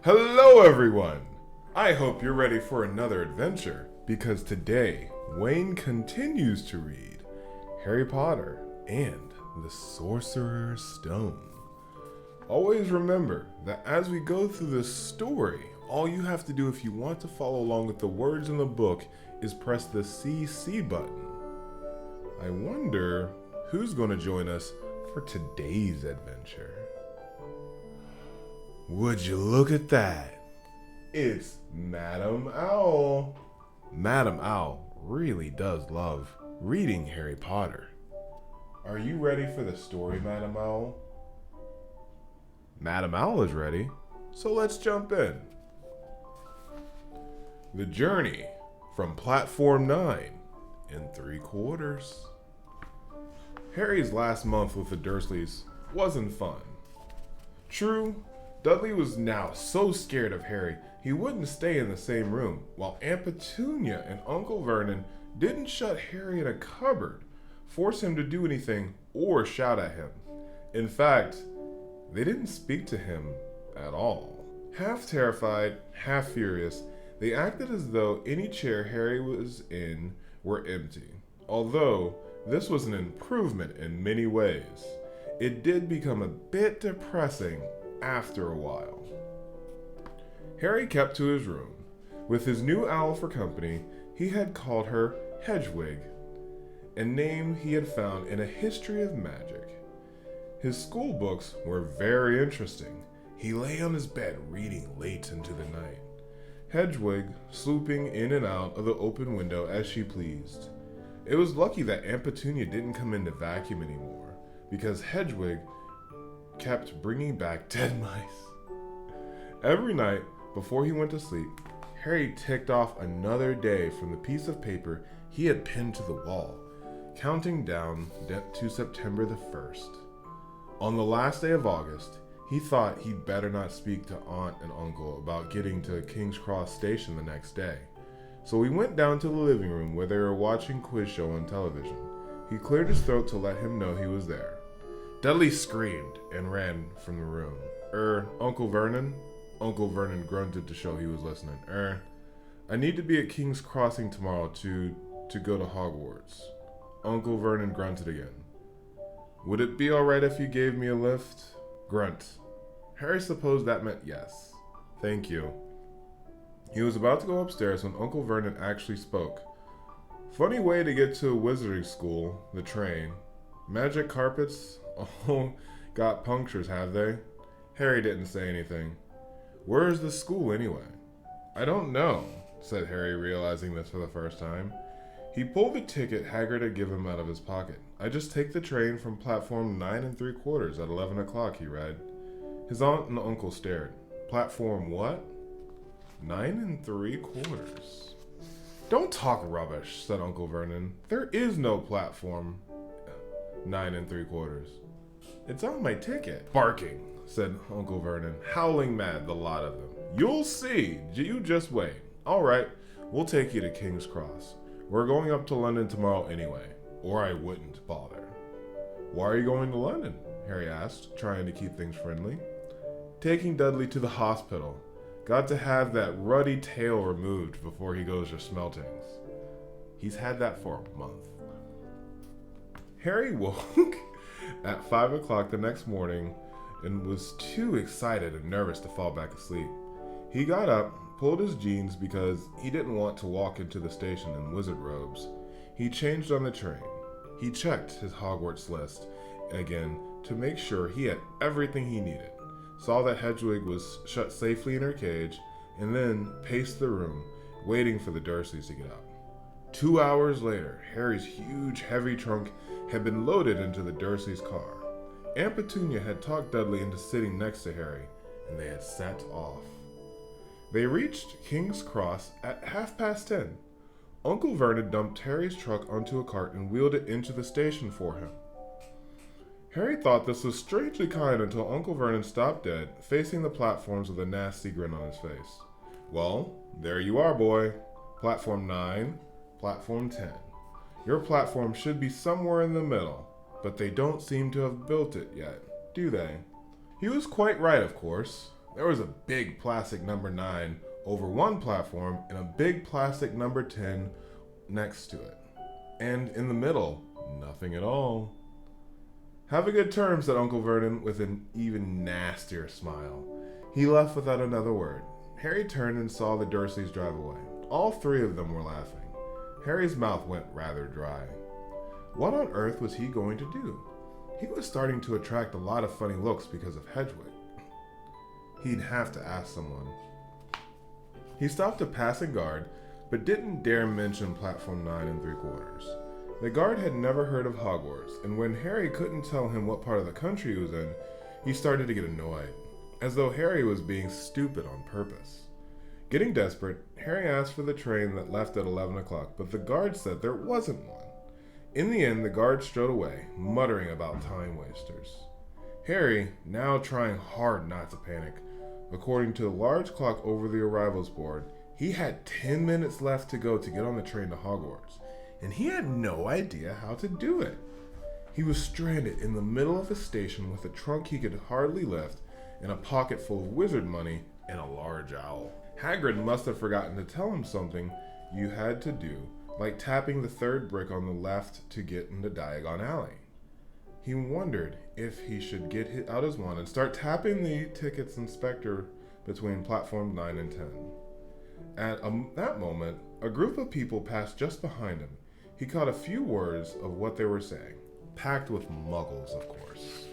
Hello everyone! I hope you're ready for another adventure, because today, Wayne continues to read Harry Potter and the Sorcerer's Stone. Always remember that as we go through this story, all you have to do if you want to follow along with the words in the book is press the CC button. I wonder who's going to join us for today's adventure. Would you look at that? It's Madame Owl. Madame Owl really does love reading Harry Potter. Are you ready for the story, Madame Owl? Madame Owl is ready, so let's jump in. The journey from platform 9 3/4. Harry's last month with the Dursleys wasn't fun. True, Dudley was now so scared of Harry he wouldn't stay in the same room, while Aunt Petunia and Uncle Vernon didn't shut Harry in a cupboard, force him to do anything, or shout at him. In fact, they didn't speak to him at all. Half terrified, half furious, they acted as though any chair Harry was in were empty. Although this was an improvement in many ways, it did become a bit depressing after a while. Harry kept to his room. With his new owl for company, he had called her Hedwig, a name he had found in a history of magic. His school books were very interesting. He lay on his bed reading late into the night, Hedwig swooping in and out of the open window as she pleased. It was lucky that Aunt Petunia didn't come in to vacuum anymore, because Hedwig kept bringing back dead mice. Every night, before he went to sleep, Harry ticked off another day from the piece of paper he had pinned to the wall, counting down to September the 1st. On the last day of August, he thought he'd better not speak to Aunt and Uncle about getting to King's Cross Station the next day. So he went down to the living room where they were watching quiz show on television. He cleared his throat to let him know he was there. Dudley screamed and ran from the room. Uncle Vernon? Uncle Vernon grunted to show he was listening. I need to be at King's Crossing tomorrow to go to Hogwarts. Uncle Vernon grunted again. Would it be alright if you gave me a lift? Grunt. Harry supposed that meant yes. Thank you. He was about to go upstairs when Uncle Vernon actually spoke. Funny way to get to a wizarding school, the train. Magic carpets? Oh, got punctures, have they? Harry didn't say anything. Where is the school anyway? I don't know, said Harry, realizing this for the first time. He pulled the ticket Hagrid had given him out of his pocket. I just take the train from platform 9 3/4 at 11 o'clock, he read. His aunt and uncle stared. Platform what? 9 3/4. Don't talk rubbish, said Uncle Vernon. There is no platform 9 3/4. It's on my ticket. Barking, said Uncle Vernon, howling mad, the lot of them. You'll see. You just wait. All right, we'll take you to King's Cross. We're going up to London tomorrow anyway, or I wouldn't bother. Why are you going to London? Harry asked, trying to keep things friendly. Taking Dudley to the hospital. Got to have that ruddy tail removed before he goes to Smeltings. He's had that for a month. Harry woke at 5 o'clock the next morning and was too excited and nervous to fall back asleep. He got up, pulled his jeans because he didn't want to walk into the station in wizard robes. He changed on the train. He checked his Hogwarts list again to make sure he had everything he needed, saw that Hedwig was shut safely in her cage, and then paced the room, waiting for the Dursleys to get up. 2 hours later, Harry's huge, heavy trunk had been loaded into the Dursleys' car. Aunt Petunia had talked Dudley into sitting next to Harry, and they had set off. They reached King's Cross at 10:30. Uncle Vernon dumped Harry's truck onto a cart and wheeled it into the station for him. Harry thought this was strangely kind until Uncle Vernon stopped dead, facing the platforms with a nasty grin on his face. Well, there you are, boy. Platform 9, platform 10. Your platform should be somewhere in the middle, but they don't seem to have built it yet, do they? He was quite right, of course. There was a big plastic number 9 over one platform and a big plastic number 10 next to it. And in the middle, nothing at all. "Have a good term," said Uncle Vernon with an even nastier smile. He left without another word. Harry turned and saw the Dursleys drive away. All three of them were laughing. Harry's mouth went rather dry. What on earth was he going to do? He was starting to attract a lot of funny looks because of Hedwig. He'd have to ask someone. He stopped a passing guard, but didn't dare mention platform 9 3/4. The guard had never heard of Hogwarts, and when Harry couldn't tell him what part of the country he was in, he started to get annoyed, as though Harry was being stupid on purpose. Getting desperate, Harry asked for the train that left at 11 o'clock, but the guard said there wasn't one. In the end, the guard strode away, muttering about time wasters. Harry, now trying hard not to panic, according to the large clock over the arrivals board, he had 10 minutes left to go to get on the train to Hogwarts, and he had no idea how to do it. He was stranded in the middle of a station with a trunk he could hardly lift, and a pocket full of wizard money, and a large owl. Hagrid must have forgotten to tell him something you had to do, like tapping the third brick on the left to get into Diagon Alley. He wondered if he should get out his wand and start tapping the tickets inspector between platforms 9 and 10. At that moment, a group of people passed just behind him. He caught a few words of what they were saying, packed with muggles, of course.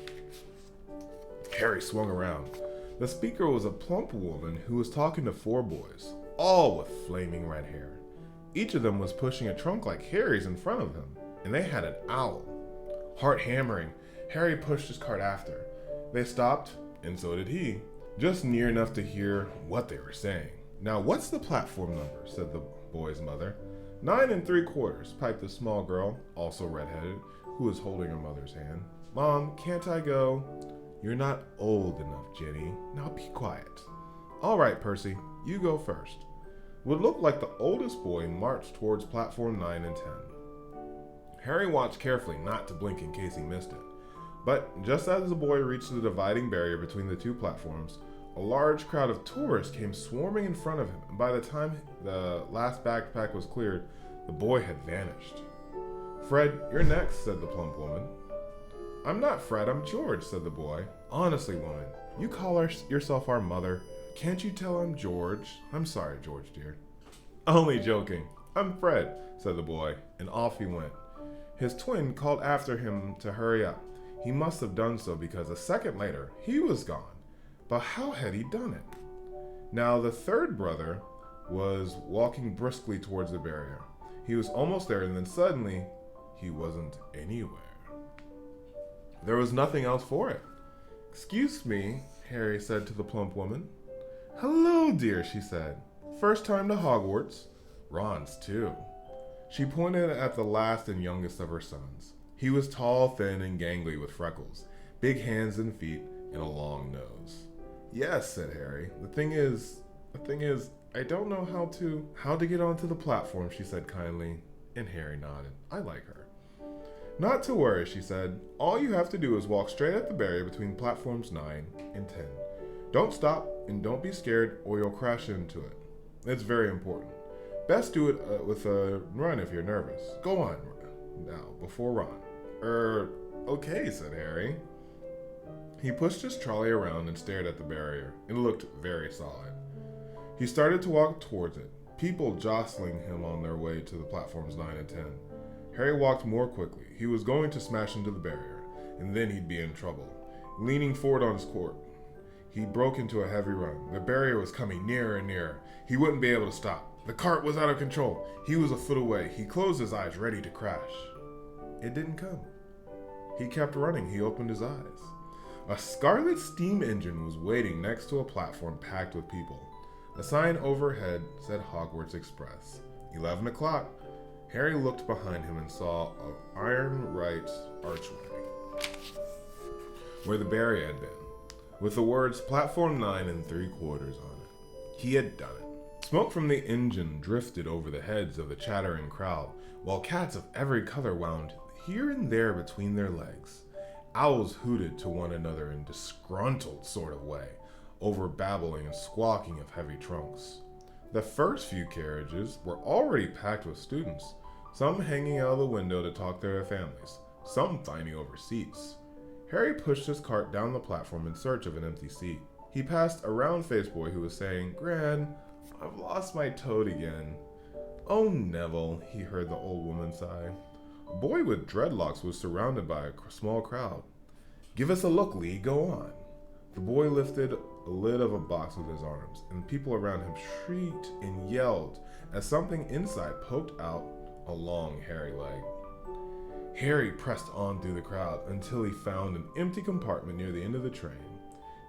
Harry swung around. The speaker was a plump woman who was talking to 4 boys, all with flaming red hair. Each of them was pushing a trunk like Harry's in front of him, and they had an owl. Heart hammering, Harry pushed his cart after. They stopped, and so did he, just near enough to hear what they were saying. "Now, what's the platform number?" said the boy's mother. 9 3/4, piped the small girl, also redheaded, who was holding her mother's hand. "Mom, can't I go?" "You're not old enough, Jenny. Now be quiet." "All right, Percy, you go first." What looked like the oldest boy marched towards platform 9 and 10. Harry watched carefully not to blink in case he missed it. But just as the boy reached the dividing barrier between the two platforms, a large crowd of tourists came swarming in front of him, and by the time the last backpack was cleared, the boy had vanished. "Fred, you're next," said the plump woman. "I'm not Fred, I'm George," said the boy. "Honestly, woman, you call yourself our mother. Can't you tell I'm George?" "I'm sorry, George, dear." "Only joking. I'm Fred," said the boy, and off he went. His twin called after him to hurry up. He must have done so because a second later, he was gone. But how had he done it? Now the third brother was walking briskly towards the barrier. He was almost there, and then suddenly, he wasn't anywhere. There was nothing else for it. "Excuse me," Harry said to the plump woman. "Hello, dear," she said. "First time to Hogwarts?" "Ron's too." She pointed at the last and youngest of her sons. He was tall, thin, and gangly with freckles, big hands and feet, and a long nose. "Yes," said Harry. The thing is, I don't know how to get onto the platform," she said kindly, and Harry nodded. "I like her." "Not to worry," she said. "All you have to do is walk straight at the barrier between platforms 9 and 10. Don't stop, and don't be scared, or you'll crash into it. It's very important. Best do it with a run if you're nervous. Go on, now, before Ron." Okay," said Harry. He pushed his trolley around and stared at the barrier. It looked very solid. He started to walk towards it, people jostling him on their way to the platforms 9 and 10. Harry walked more quickly. He was going to smash into the barrier, and then he'd be in trouble. Leaning forward on his court, he broke into a heavy run. The barrier was coming nearer and nearer. He wouldn't be able to stop. The cart was out of control. He was a foot away. He closed his eyes, ready to crash. It didn't come. He kept running. He opened his eyes. A scarlet steam engine was waiting next to a platform packed with people. A sign overhead said Hogwarts Express. 11 o'clock. Harry looked behind him and saw an iron right archway where the barrier had been, with the words Platform 9 3/4 on it. He had done it. Smoke from the engine drifted over the heads of the chattering crowd, while cats of every color wound here and there between their legs. Owls hooted to one another in a disgruntled sort of way. over babbling and squawking of heavy trunks. The first few carriages were already packed with students, some hanging out of the window to talk to their families, some fighting over seats. Harry pushed his cart down the platform in search of an empty seat. He passed a round-faced boy who was saying, "Gran, I've lost my toad again." "Oh, Neville," he heard the old woman sigh. A boy with dreadlocks was surrounded by a small crowd. "Give us a look, Lee, go on." The boy lifted a lid of a box with his arms, and people around him shrieked and yelled as something inside poked out a long, hairy leg. Harry pressed on through the crowd until he found an empty compartment near the end of the train.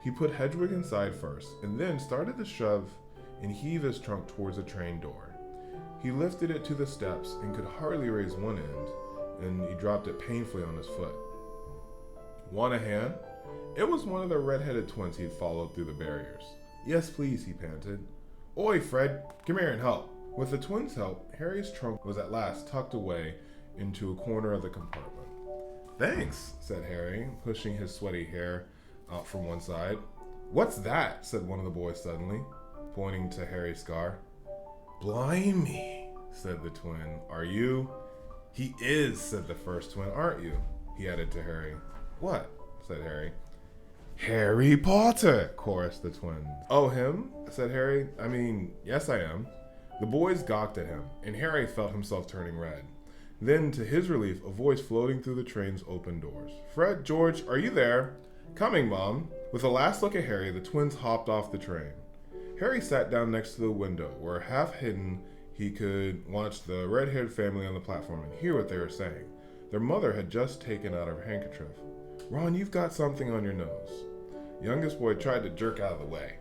He put Hedwig inside first, and then started to shove and heave his trunk towards the train door. He lifted it to the steps and could hardly raise one end, and he dropped it painfully on his foot. "Want a hand?" It was one of the red-headed twins he had followed through the barriers. "Yes, please," he panted. "Oi, Fred, come here and help." With the twins' help, Harry's trunk was at last tucked away into a corner of the compartment. "Thanks," said Harry, pushing his sweaty hair out from one side. "What's that?" said one of the boys suddenly, pointing to Harry's scar. "Blimey," said the twin. "Are you?" "He is," said the first twin. "Aren't you?" he added to Harry. "What?" said Harry. "Harry Potter," chorused the twins. "Oh, him?" said Harry. Yes, I am." The boys gawked at him, and Harry felt himself turning red. Then, to his relief, a voice floating through the train's open doors. "Fred, George, are you there?" "Coming, Mom." With a last look at Harry, the twins hopped off the train. Harry sat down next to the window, where half hidden he could watch the red-haired family on the platform and hear what they were saying. Their mother had just taken out her handkerchief. "Ron, you've got something on your nose." The youngest boy tried to jerk out of the way,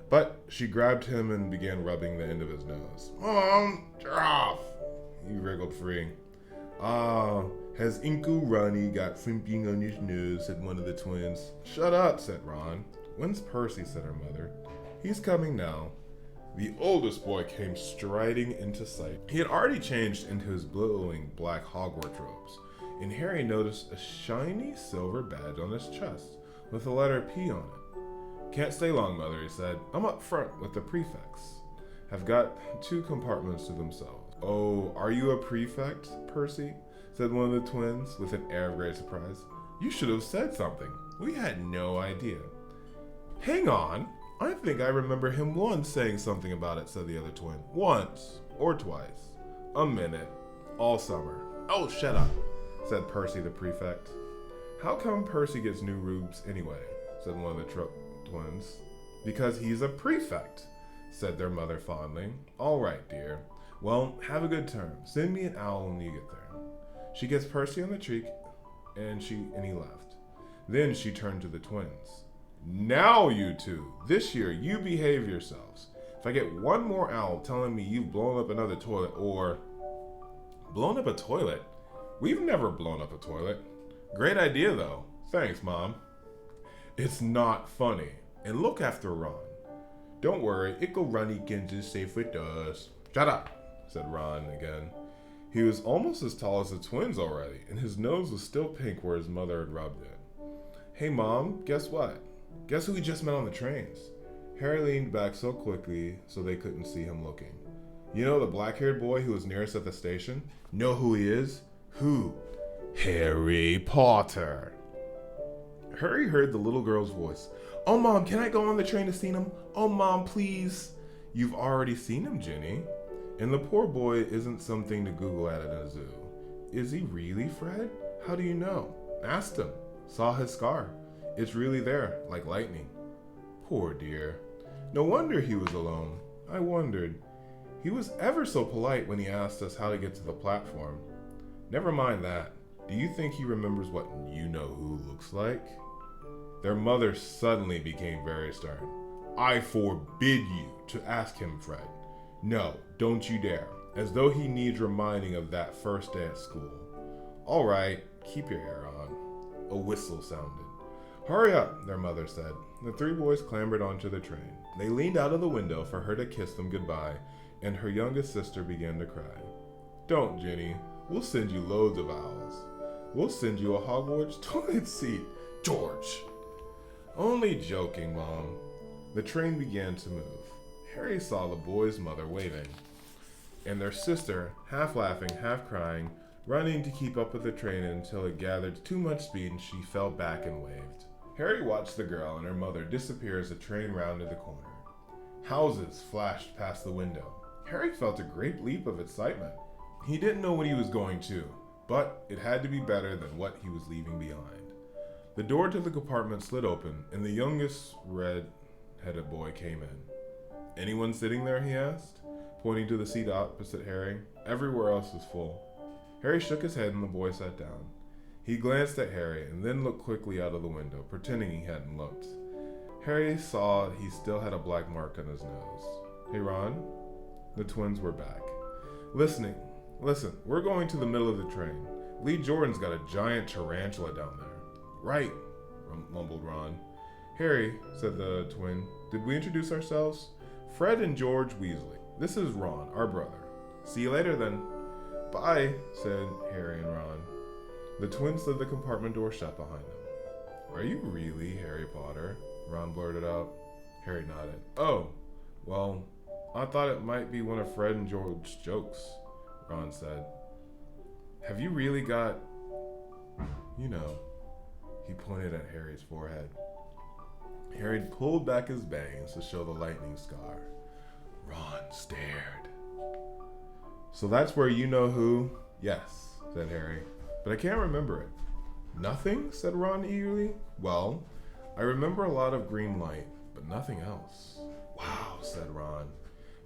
but she grabbed him and began rubbing the end of his nose. "Mom, you're off." He wriggled free. Has Uncle Ronnie got something on his nose?" said one of the twins. "Shut up," said Ron. "When's Percy?" said her mother. "He's coming now." The oldest boy came striding into sight. He had already changed into his billowing black Hogwarts robes, and Harry noticed a shiny silver badge on his chest with the letter P on it. "Can't stay long, Mother," he said. "I'm up front with the prefects. Have got 2 compartments to themselves." "Oh, are you a prefect, Percy?" said one of the twins with an air of great surprise. "You should have said something. We had no idea." "Hang on. I think I remember him once saying something about it," said the other twin. "Once or twice. A minute. All summer." "Oh, shut up," said Percy the prefect. "How come Percy gets new robes anyway?" said one of the twins. "Because he's a prefect," said their mother fondly. "All right, dear. Well, have a good term. Send me an owl when you get there." She gets Percy on the cheek, and he left. Then she turned to the twins. "Now, you two, this year you behave yourselves. If I get one more owl telling me you've blown up another toilet or..." "Blown up a toilet? We've never blown up a toilet." "Great idea, though. Thanks, Mom." "It's not funny. And look after Ron." "Don't worry, Ickle Runnykins is safe with us." "Shut up," said Ron again. He was almost as tall as the twins already, and his nose was still pink where his mother had rubbed it. "Hey, Mom, guess what? Guess who we just met on the trains?" Harry leaned back so quickly so they couldn't see him looking. "You know the black-haired boy who was nearest at the station? Know who he is?" "Who?" "Harry Potter." Harry heard the little girl's voice. "Oh, Mom, can I go on the train to see him? Oh, Mom, please." "You've already seen him, Ginny. And the poor boy isn't something to Google at a zoo." "Is he really, Fred? How do you know?" "Asked him. Saw his scar. It's really there, like lightning." "Poor dear. No wonder he was alone. I wondered. He was ever so polite when he asked us how to get to the platform." "Never mind that. Do you think he remembers what you-know-who looks like?" Their mother suddenly became very stern. "I forbid you to ask him, Fred. No, don't you dare. As though he needs reminding of that first day at school." "All right, keep your hair on." A whistle sounded. "Hurry up," their mother said. The 3 boys clambered onto the train. They leaned out of the window for her to kiss them goodbye, and her youngest sister began to cry. "Don't, Ginny. We'll send you loads of owls. We'll send you a Hogwarts toilet seat, George." "Only joking, Mom." The train began to move. Harry saw the boy's mother waving, and their sister, half laughing, half crying, running to keep up with the train until it gathered too much speed and she fell back and waved. Harry watched the girl and her mother disappear as the train rounded the corner. Houses flashed past the window. Harry felt a great leap of excitement. He didn't know what he was going to, but it had to be better than what he was leaving behind. The door to the compartment slid open, and the youngest red-headed boy came in. "Anyone sitting there?" he asked, pointing to the seat opposite Harry. Everywhere else was full. Harry shook his head and the boy sat down. He glanced at Harry and then looked quickly out of the window, pretending he hadn't looked. Harry saw he still had a black mark on his nose. "Hey, Ron?" The twins were back. Listen, we're going to the middle of the train. Lee Jordan's got a giant tarantula down there." "Right," mumbled Ron. "Harry," said the twin, "did we introduce ourselves?" "Fred and George Weasley. This is Ron, our brother." "See you later, then." "Bye," said Harry and Ron. The twins slid the compartment door shut behind them. "Are you really Harry Potter?" Ron blurted out. Harry nodded. "Oh, well, I thought it might be one of Fred and George's jokes," Ron said. "Have you really got, you know," he pointed at Harry's forehead. Harry pulled back his bangs to show the lightning scar. Ron stared. "So that's where you know who?" "Yes," said Harry, "but I can't remember it." "Nothing?" said Ron eagerly. "Well, I remember a lot of green light, but nothing else." "Wow," said Ron.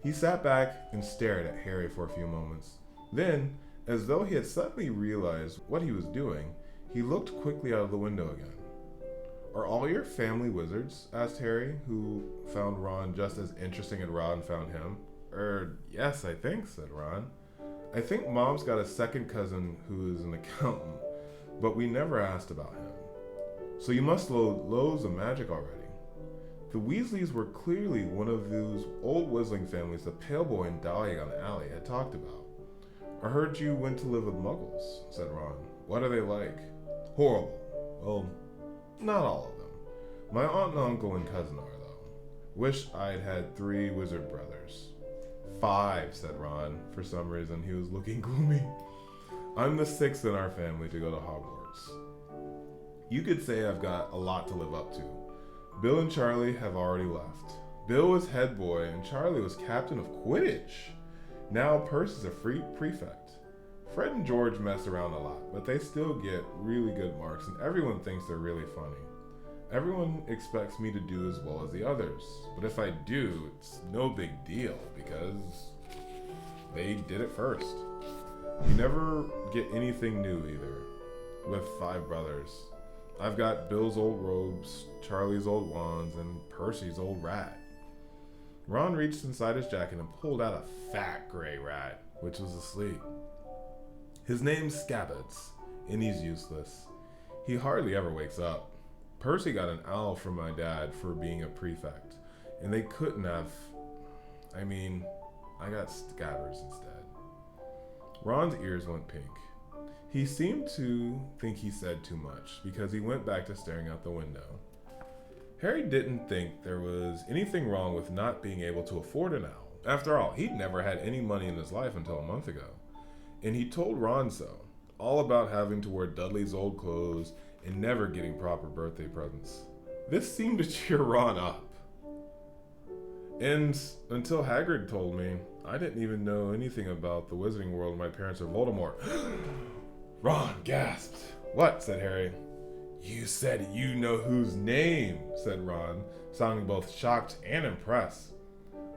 He sat back and stared at Harry for a few moments. Then, as though he had suddenly realized what he was doing, he looked quickly out of the window again. "Are all your family wizards?" asked Harry, who found Ron just as interesting as Ron found him. Yes, I think," said Ron. "I think Mom's got a second cousin who is an accountant, but we never asked about him. So you must know loads of magic already." The Weasleys were clearly one of those old whistling families the Pale Boy and Diagon Alley had talked about. "I heard you went to live with Muggles," said Ron. "What are they like?" "Horrible. Well, not all of them. My aunt and uncle and cousin are, though. Wish I'd had 3 wizard brothers." 5, said Ron. For some reason, he was looking gloomy. "I'm the 6th in our family to go to Hogwarts. You could say I've got a lot to live up to. Bill and Charlie have already left. Bill was head boy and Charlie was captain of Quidditch. Now Percy's a free prefect. Fred and George mess around a lot, but they still get really good marks and everyone thinks they're really funny. Everyone expects me to do as well as the others, but if I do, it's no big deal because they did it first. You never get anything new either, with 5 brothers. I've got Bill's old robes, Charlie's old wands, and Percy's old rat." Ron reached inside his jacket and pulled out a fat gray rat, which was asleep. "His name's Scabbards, and he's useless. He hardly ever wakes up. Percy got an owl from my dad for being a prefect, and they couldn't have... I got Scabbards instead." Ron's ears went pink. He seemed to think he said too much, because he went back to staring out the window. Harry didn't think there was anything wrong with not being able to afford an owl. After all, he'd never had any money in his life until a month ago. And he told Ron so, all about having to wear Dudley's old clothes and never getting proper birthday presents. This seemed to cheer Ron up. "And until Hagrid told me, I didn't even know anything about the wizarding world and my parents are Voldemort." Ron gasped. "What?" said Harry. "You said you know whose name," said Ron, sounding both shocked and impressed.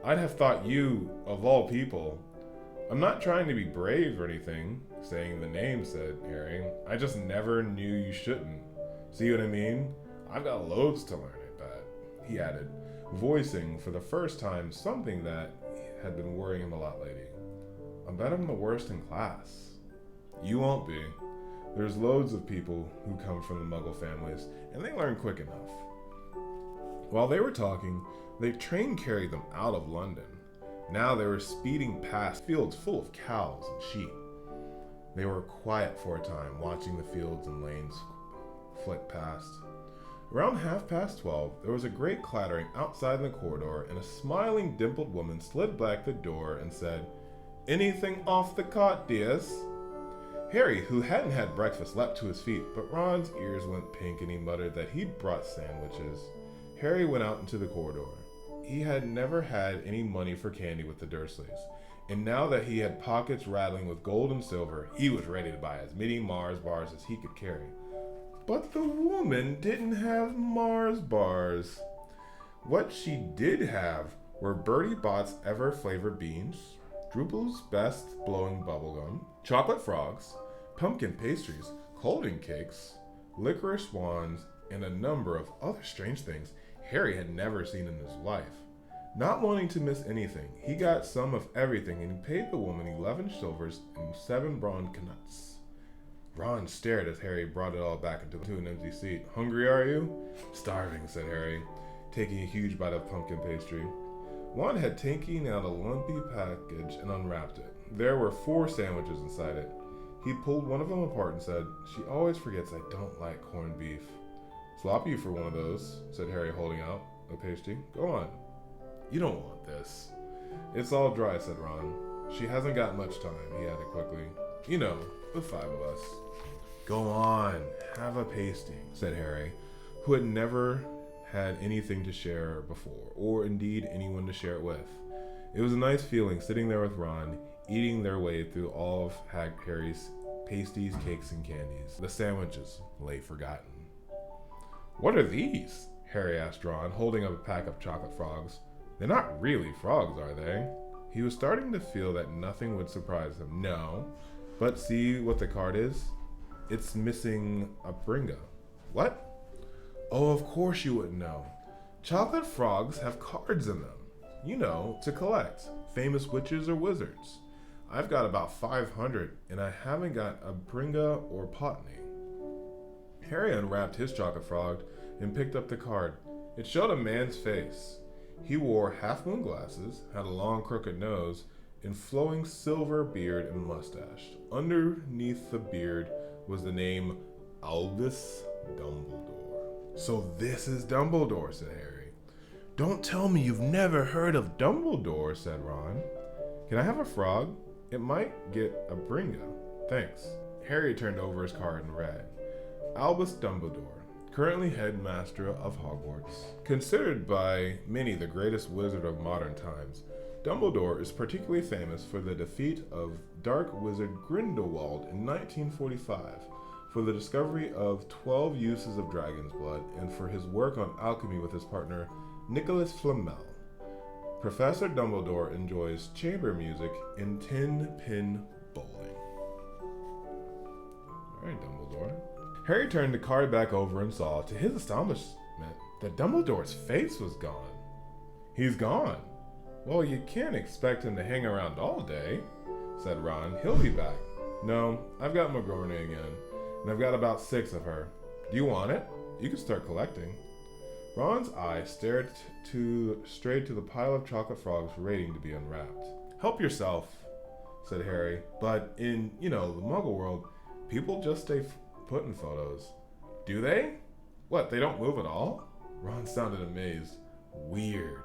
"I'd have thought you, of all people." "I'm not trying to be brave or anything, saying the name," said Harry. "I just never knew you shouldn't. See what I mean? I've got loads to learn, I bet," he added, voicing for the first time something that had been worrying him a lot lately. "I bet I'm the worst in class." "You won't be. There's loads of people who come from the Muggle families, and they learn quick enough." While they were talking, the train carried them out of London. Now they were speeding past fields full of cows and sheep. They were quiet for a time, watching the fields and lanes flick past. Around 12:30, there was a great clattering outside in the corridor, and a smiling, dimpled woman slid back the door and said, "Anything off the cot, dears?" Harry, who hadn't had breakfast, leapt to his feet, but Ron's ears went pink and he muttered that he'd brought sandwiches. Harry went out into the corridor. He had never had any money for candy with the Dursleys, and now that he had pockets rattling with gold and silver, he was ready to buy as many Mars bars as he could carry. But the woman didn't have Mars bars. What she did have were Bertie Bott's ever-flavored beans, Droople's best blowing bubblegum, chocolate frogs, pumpkin pastries, Colden cakes, licorice wands, and a number of other strange things Harry had never seen in his life. Not wanting to miss anything, he got some of everything and paid the woman 11 silvers and 7 bronze knuts. Ron stared as Harry brought it all back into an empty seat. "Hungry, are you?" "Starving," said Harry, taking a huge bite of pumpkin pastry. Ron had taken out a lumpy package and unwrapped it. There were 4 sandwiches inside it. He pulled one of them apart and said, "She always forgets I don't like corned beef." "Swap you for one of those," said Harry, holding out a pastry. "Go on." "You don't want this." "It's all dry," said Ron. "She hasn't got much time," he added quickly. "You know, the 5 of us." "Go on, have a pasty," said Harry, who had never had anything to share before, or indeed anyone to share it with. It was a nice feeling sitting there with Ron, eating their way through all of Harry's pasties, cakes, and candies. The sandwiches lay forgotten. "What are these?" Harry asked Ron, holding up a pack of chocolate frogs. "They're not really frogs, are they?" He was starting to feel that nothing would surprise him. "No, but see what the card is? It's missing a Bringa." "What?" "Oh, of course you wouldn't know. Chocolate frogs have cards in them. You know, to collect. Famous witches or wizards. I've got about 500, and I haven't got a Bringa or Potney." Harry unwrapped his chocolate frog and picked up the card. It showed a man's face. He wore half-moon glasses, had a long crooked nose, and flowing silver beard and mustache. Underneath the beard was the name Albus Dumbledore. "So this is Dumbledore," said Harry. "Don't tell me you've never heard of Dumbledore," said Ron. "Can I have a frog? It might get a Bringa. Thanks." Harry turned over his card and read, "Albus Dumbledore, currently headmaster of Hogwarts. Considered by many the greatest wizard of modern times, Dumbledore is particularly famous for the defeat of dark wizard Grindelwald in 1945, for the discovery of 12 uses of dragon's blood, and for his work on alchemy with his partner Nicholas Flamel. Professor Dumbledore enjoys chamber music and 10-pin bowling." All right, Dumbledore. Harry turned the card back over and saw, to his astonishment, that Dumbledore's face was gone. "He's gone? Well, you can't expect him to hang around all day," said Ron. "He'll be back." "No, I've got McGorney again, and I've got about 6 of her. Do you want it? You can start collecting." Ron's eye stared straight to the pile of chocolate frogs waiting to be unwrapped. "Help yourself," said Harry. "But in, the Muggle world, people just stay put in photos." "Do they? What, they don't move at all?" Ron sounded amazed. "Weird."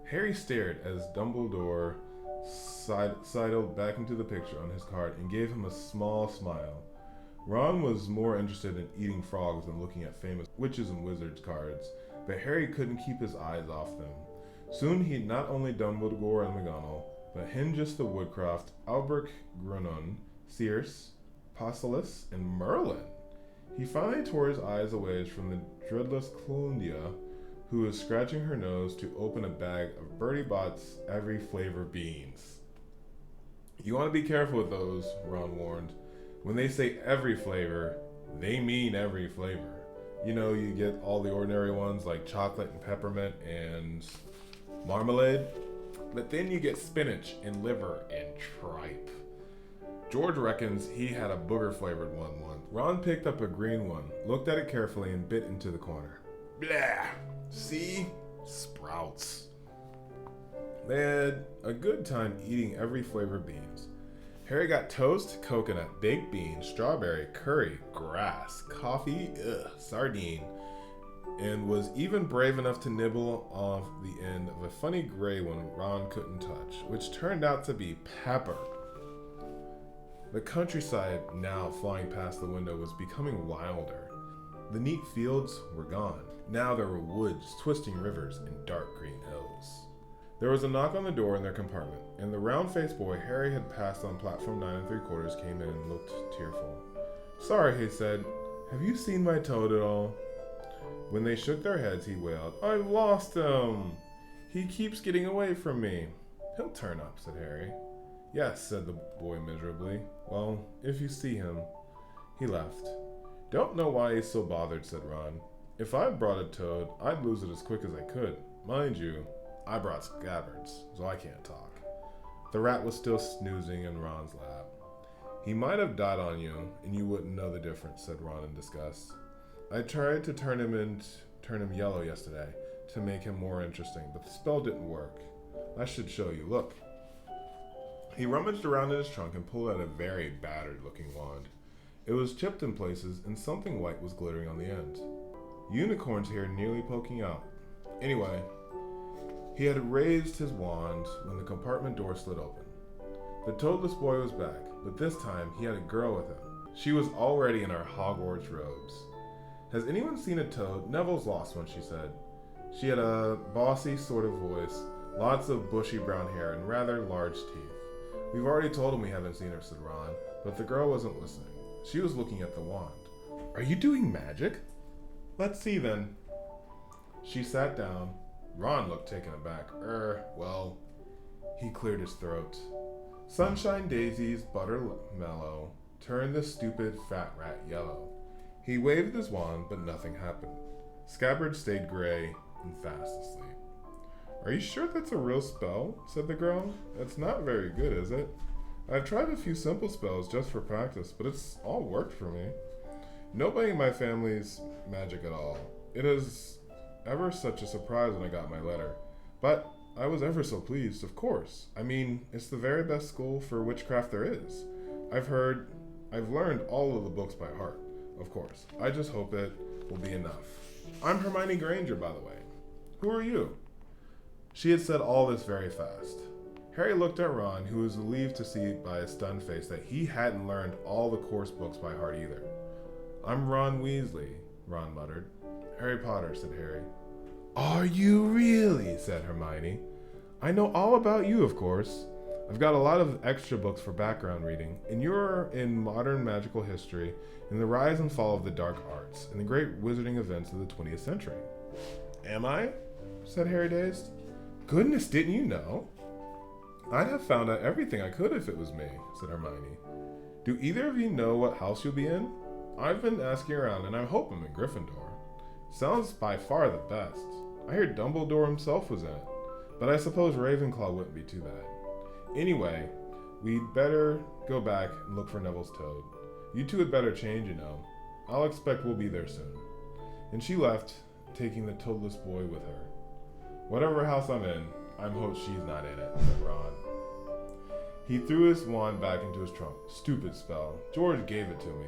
Harry stared as Dumbledore sidled back into the picture on his card and gave him a small smile. Ron was more interested in eating frogs than looking at famous witches and wizards cards, but Harry couldn't keep his eyes off them. Soon he had not only Dumbledore and McGonagall, but Hengist the Woodcraft, Albrecht Grunon, Circe, Passalis, and Merlin. He finally tore his eyes away from the dreadless Clondia, who was scratching her nose to open a bag of Bertie Bott's every flavor beans. "You want to be careful with those," Ron warned. "When they say every flavor, they mean every flavor. You get all the ordinary ones like chocolate and peppermint and marmalade, but then you get spinach and liver and tripe. George reckons he had a booger-flavored one once." Ron picked up a green one, looked at it carefully, and bit into the corner. "Blah! See? Sprouts." They had a good time eating every flavor beans. Harry got toast, coconut, baked beans, strawberry, curry, grass, coffee, sardine, and was even brave enough to nibble off the end of a funny gray one Ron couldn't touch, which turned out to be Pepper. The countryside, now flying past the window, was becoming wilder. The neat fields were gone. Now there were woods, twisting rivers, and dark green hills. There was a knock on the door in their compartment, and the round-faced boy Harry had passed on platform 9 3/4 came in and looked tearful. "Sorry," he said. "Have you seen my toad at all?" When they shook their heads, he wailed, "I've lost him! He keeps getting away from me." "He'll turn up," said Harry. "Yes," said the boy miserably. "Well, if you see him." He left. "Don't know why he's so bothered," said Ron. "If I brought a toad, I'd lose it as quick as I could. Mind you, I brought Scabbards, so I can't talk." The rat was still snoozing in Ron's lap. "He might have died on you, and you wouldn't know the difference," said Ron in disgust. "I tried to turn him yellow yesterday to make him more interesting, but the spell didn't work. I should show you. Look." He rummaged around in his trunk and pulled out a very battered-looking wand. It was chipped in places, and something white was glittering on the end. Unicorn's hair nearly poking out. Anyway, he had raised his wand when the compartment door slid open. The toadless boy was back, but this time he had a girl with him. She was already in her Hogwarts robes. "Has anyone seen a toad? Neville's lost one," she said. She had a bossy sort of voice, lots of bushy brown hair, and rather large teeth. "We've already told him we haven't seen her," said Ron, but the girl wasn't listening. She was looking at the wand. "Are you doing magic?" "Let's see then." She sat down. Ron looked taken aback. Well, he cleared his throat. Sunshine Daisy's buttermellow turned the stupid fat rat yellow. He waved his wand, but nothing happened. Scabbard stayed gray and fast asleep. "Are you sure that's a real spell?" said the girl. "It's not very good, is it? I've tried a few simple spells just for practice, but it's all worked for me. Nobody in my family's magic at all. It is ever such a surprise when I got my letter. But I was ever so pleased, of course. I mean, it's the very best school for witchcraft there is. I've learned all of the books by heart, of course. I just hope it will be enough. I'm Hermione Granger, by the way. Who are you?" She had said all this very fast. Harry looked at Ron, who was relieved to see by his stunned face that he hadn't learned all the course books by heart either. "I'm Ron Weasley," Ron muttered. "Harry Potter," said Harry. "Are you really?" said Hermione. "I know all about you, of course. I've got a lot of extra books for background reading, and you're in modern magical history, and the rise and fall of the dark arts, and the great wizarding events of the 20th century. "Am I?" said Harry, dazed. "Goodness, didn't you know?" "I'd have found out everything I could if it was me," said Hermione. "Do either of you know what house you'll be in? I've been asking around, and I hope I'm in Gryffindor. Sounds by far the best. I hear Dumbledore himself was in it, but I suppose Ravenclaw wouldn't be too bad. Anyway, we'd better go back and look for Neville's toad. You two had better change, you know. I'll expect we'll be there soon." And she left, taking the toadless boy with her. "Whatever house I'm in, I'm hope she's not in it," said Ron. He threw his wand back into his trunk. "Stupid spell. George gave it to me.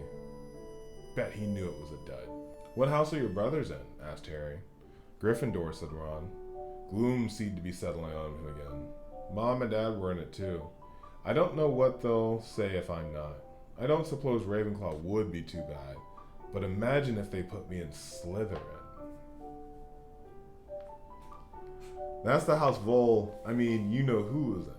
Bet he knew it was a dud." "What house are your brothers in?" asked Harry. "Gryffindor," said Ron. Gloom seemed to be settling on him again. "Mom and Dad were in it too. I don't know what they'll say if I'm not. I don't suppose Ravenclaw would be too bad, but imagine if they put me in Slytherin." "That's the house you know who was in."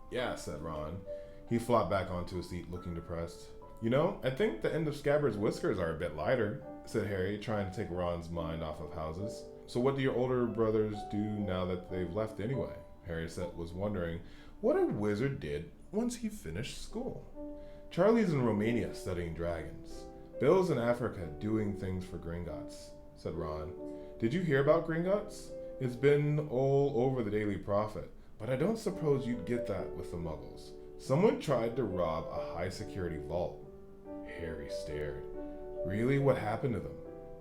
"Yeah," said Ron. He flopped back onto his seat, looking depressed. "You know, I think the end of Scabbard's whiskers are a bit lighter," said Harry, trying to take Ron's mind off of houses. "So what do your older brothers do now that they've left anyway?" Harry was wondering what a wizard did once he finished school. "Charlie's in Romania studying dragons. Bill's in Africa doing things for Gringotts," said Ron. "Did you hear about Gringotts? It's been all over the Daily Prophet, but I don't suppose you'd get that with the Muggles. Someone tried to rob a high-security vault." Harry stared. "Really? What happened to them?"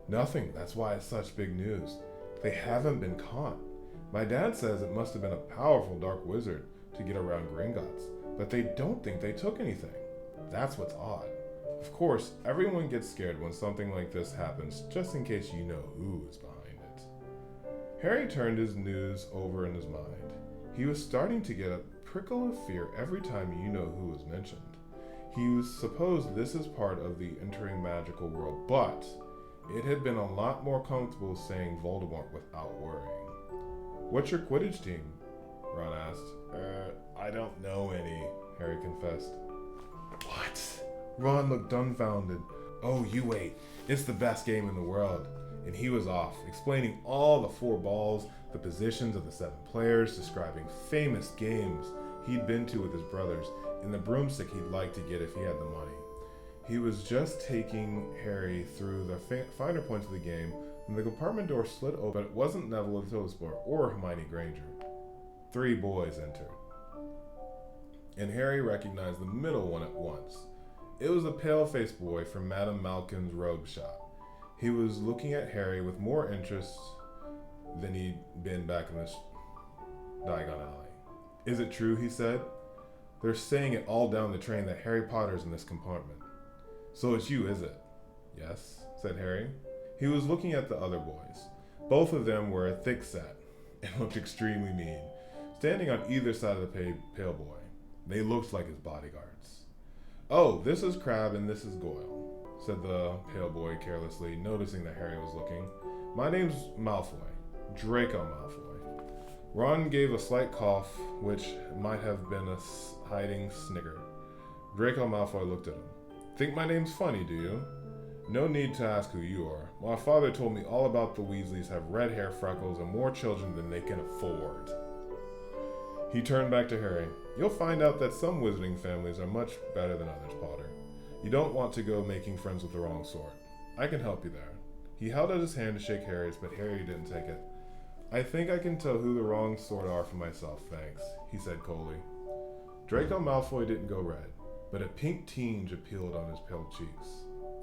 "Nothing. That's why it's such big news. They haven't been caught. My dad says it must have been a powerful dark wizard to get around Gringotts, but they don't think they took anything. That's what's odd. Of course, everyone gets scared when something like this happens, just in case you know who is behind Harry turned his news over in his mind. He was starting to get a prickle of fear every time you know who was mentioned. He supposed this is part of the entering magical world, but it had been a lot more comfortable saying Voldemort without worrying. What's your Quidditch team? Ron asked. I don't know any, Harry confessed. What? Ron looked dumbfounded. Oh, you wait. It's the best game in the world. And he was off, explaining all the 4 balls, the positions of the 7 players, describing famous games he'd been to with his brothers, and the broomstick he'd like to get if he had the money. He was just taking Harry through the finer points of the game when the compartment door slid open, but it wasn't Neville Longbottom or Hermione Granger. 3 boys entered, and Harry recognized the middle one at once. It was a pale-faced boy from Madame Malkin's robe shop. He was looking at Harry with more interest than he'd been back in the Diagon Alley. Is it true, he said? They're saying it all down the train that Harry Potter's in this compartment. So it's you, is it? Yes, said Harry. He was looking at the other boys. Both of them were thick-set and looked extremely mean, standing on either side of the pale boy. They looked like his bodyguards. Oh, this is Crabbe and this is Goyle, said the pale boy carelessly, noticing that Harry was looking. My name's Malfoy, Draco Malfoy. Ron gave a slight cough, which might have been a hiding snigger. Draco Malfoy looked at him. Think my name's funny, do you? No need to ask who you are. My father told me all about the Weasleys have red hair, freckles, and more children than they can afford. He turned back to Harry. You'll find out that some wizarding families are much better than others, Potter. You don't want to go making friends with the wrong sort. I can help you there. He held out his hand to shake Harry's, but Harry didn't take it. I think I can tell who the wrong sort are for myself, thanks, he said coldly. Draco Malfoy didn't go red, but a pink tinge appealed on his pale cheeks.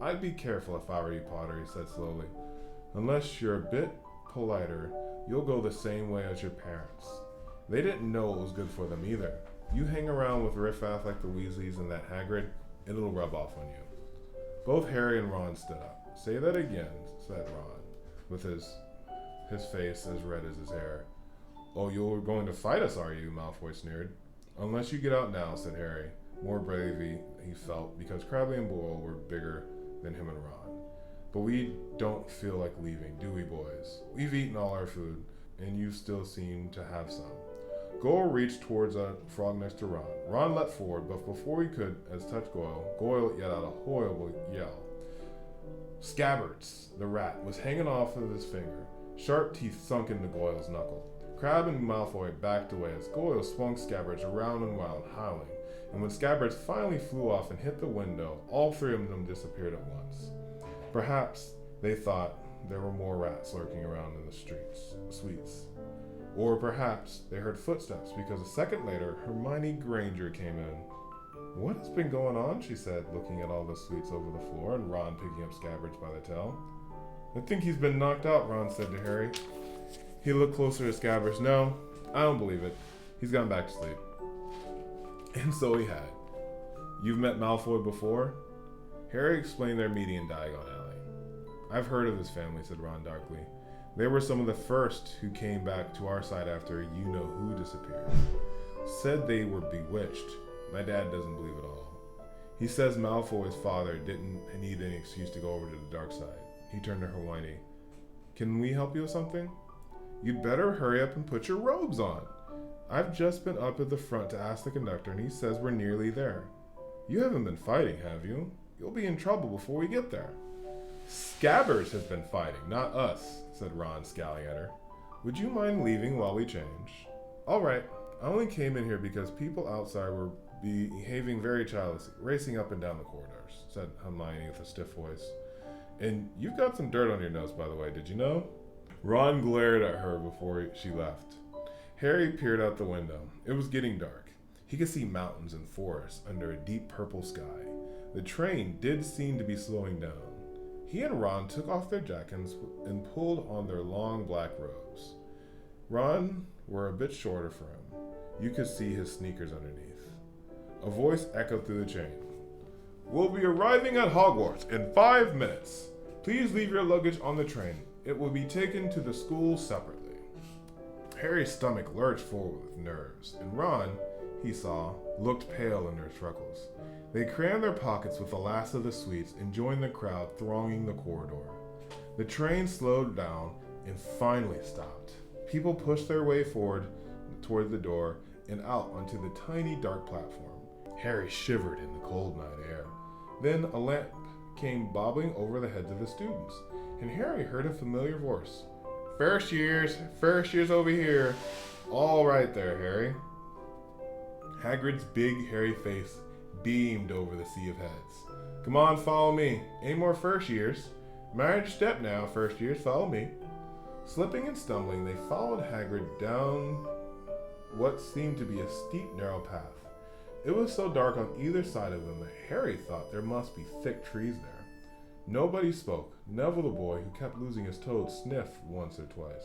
I'd be careful if I were you, Potter, he said slowly. Unless you're a bit politer, you'll go the same way as your parents. They didn't know what was good for them either. You hang around with riffraff like the Weasleys and that Hagrid, it'll rub off on you. Both Harry and Ron stood up. Say that again, said Ron, with his face as red as his hair. Oh, you're going to fight us, are you? Malfoy sneered. Unless you get out now, said Harry, more bravely he felt, because Crabbe and Boyle were bigger than him and Ron. But we don't feel like leaving, do we, boys? We've eaten all our food, and you still seem to have some. Goyle reached towards a frog next to Ron. Ron leapt forward, but before he could touch Goyle, Goyle let out a horrible yell. Scabbards, the rat, was hanging off of his finger, sharp teeth sunk into Goyle's knuckle. Crabbe and Malfoy backed away as Goyle swung Scabbards around and round, howling, and when Scabbards finally flew off and hit the window, all 3 of them disappeared at once. Perhaps they thought there were more rats lurking around in the suites. Or perhaps they heard footsteps, because a second later, Hermione Granger came in. What has been going on, she said, looking at all the sweets over the floor, and Ron picking up Scabbards by the tail. I think he's been knocked out, Ron said to Harry. He looked closer to Scabbards. No, I don't believe it. He's gone back to sleep. And so he had. You've met Malfoy before? Harry explained their meeting in Diagon Alley. I've heard of his family, said Ron darkly. They were some of the first who came back to our side after you-know-who disappeared. Said they were bewitched. My dad doesn't believe it all. He says Malfoy's father didn't need any excuse to go over to the dark side. He turned to Hermione. Can we help you with something? You'd better hurry up and put your robes on. I've just been up at the front to ask the conductor, and he says we're nearly there. You haven't been fighting, have you? You'll be in trouble before we get there. Scabbards has been fighting, not us, said Ron, scowling at her. Would you mind leaving while we change? All right. I only came in here because people outside were behaving very childishly, racing up and down the corridors, said Hermione with a stiff voice. And you've got some dirt on your nose, by the way, did you know? Ron glared at her before she left. Harry peered out the window. It was getting dark. He could see mountains and forests under a deep purple sky. The train did seem to be slowing down. He and Ron took off their jackets and pulled on their long black robes. Ron were a bit shorter for him. You could see his sneakers underneath. A voice echoed through the train. We'll be arriving at Hogwarts in 5 minutes. Please leave your luggage on the train. It will be taken to the school separately. Harry's stomach lurched forward with nerves, and Ron, he saw, looked pale in their freckles. They crammed their pockets with the last of the sweets and joined the crowd thronging the corridor. The train slowed down and finally stopped. People pushed their way forward toward the door and out onto the tiny dark platform. Harry shivered in the cold night air. Then a lamp came bobbing over the heads of the students, and Harry heard a familiar voice. First years over here. All right there, Harry. Hagrid's big, hairy face beamed over the sea of heads. Come on, follow me. Any more first years? Mind your step now, first years, follow me. Slipping and stumbling, they followed Hagrid down what seemed to be a steep, narrow path. It was so dark on either side of them that Harry thought there must be thick trees there. Nobody spoke. Neville, the boy who kept losing his toad, sniffed once or twice.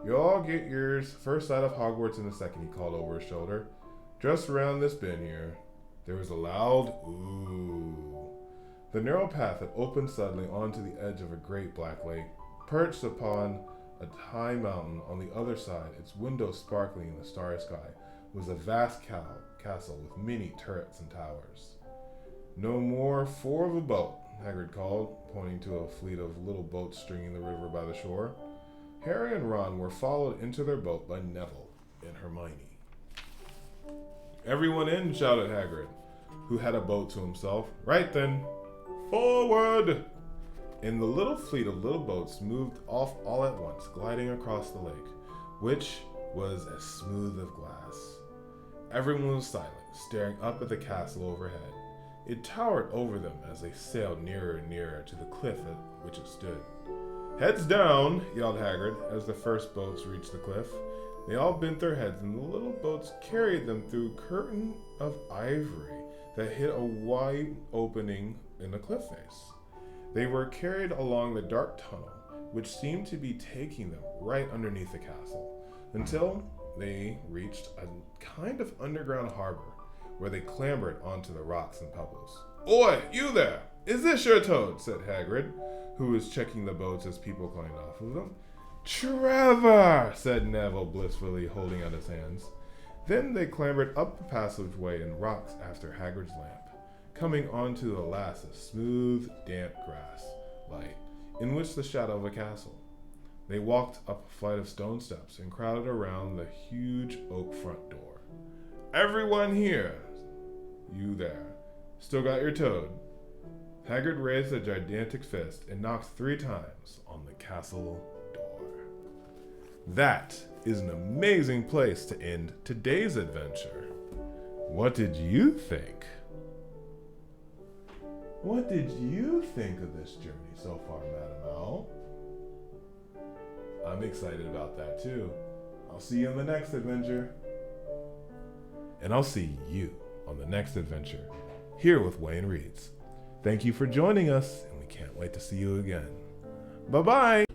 You'll all get yours first sight of Hogwarts in a second, he called over his shoulder. Just around this bend here. There was a loud ooh. The narrow path had opened suddenly onto the edge of a great black lake, perched upon a high mountain on the other side, its windows sparkling in the starry sky, was a vast castle with many turrets and towers. No more 4 of a boat, Hagrid called, pointing to a fleet of little boats stringing the river by the shore. Harry and Ron were followed into their boat by Neville and Hermione. Everyone in, shouted Hagrid, who had a boat to himself. Right then, forward! And the little fleet of little boats moved off all at once, gliding across the lake, which was as smooth as glass. Everyone was silent, staring up at the castle overhead. It towered over them as they sailed nearer and nearer to the cliff at which it stood. Heads down, yelled Hagrid as the first boats reached the cliff. They all bent their heads, and the little boats carried them through a curtain of ivory that hid a wide opening in the cliff face. They were carried along the dark tunnel, which seemed to be taking them right underneath the castle, until they reached a kind of underground harbor, where they clambered onto the rocks and pebbles. Oi, you there! Is this your toad? Said Hagrid, who was checking the boats as people climbed off of them. Trevor! Said Neville blissfully, holding out his hands. Then they clambered up the passageway in rocks after Hagrid's lamp, coming onto the last of smooth, damp grass, light, in which the shadow of a castle. They walked up a flight of stone steps and crowded around the huge oak front door. Everyone here! You there. Still got your toad? Hagrid raised a gigantic fist and knocked 3 times on the castle door. That is an amazing place to end today's adventure. What did you think? What did you think of this journey so far, Madam Owl? I'm excited about that too. I'll see you in the next adventure. And I'll see you on the next adventure here with Wayne Reads. Thank you for joining us, and we can't wait to see you again. Bye-bye!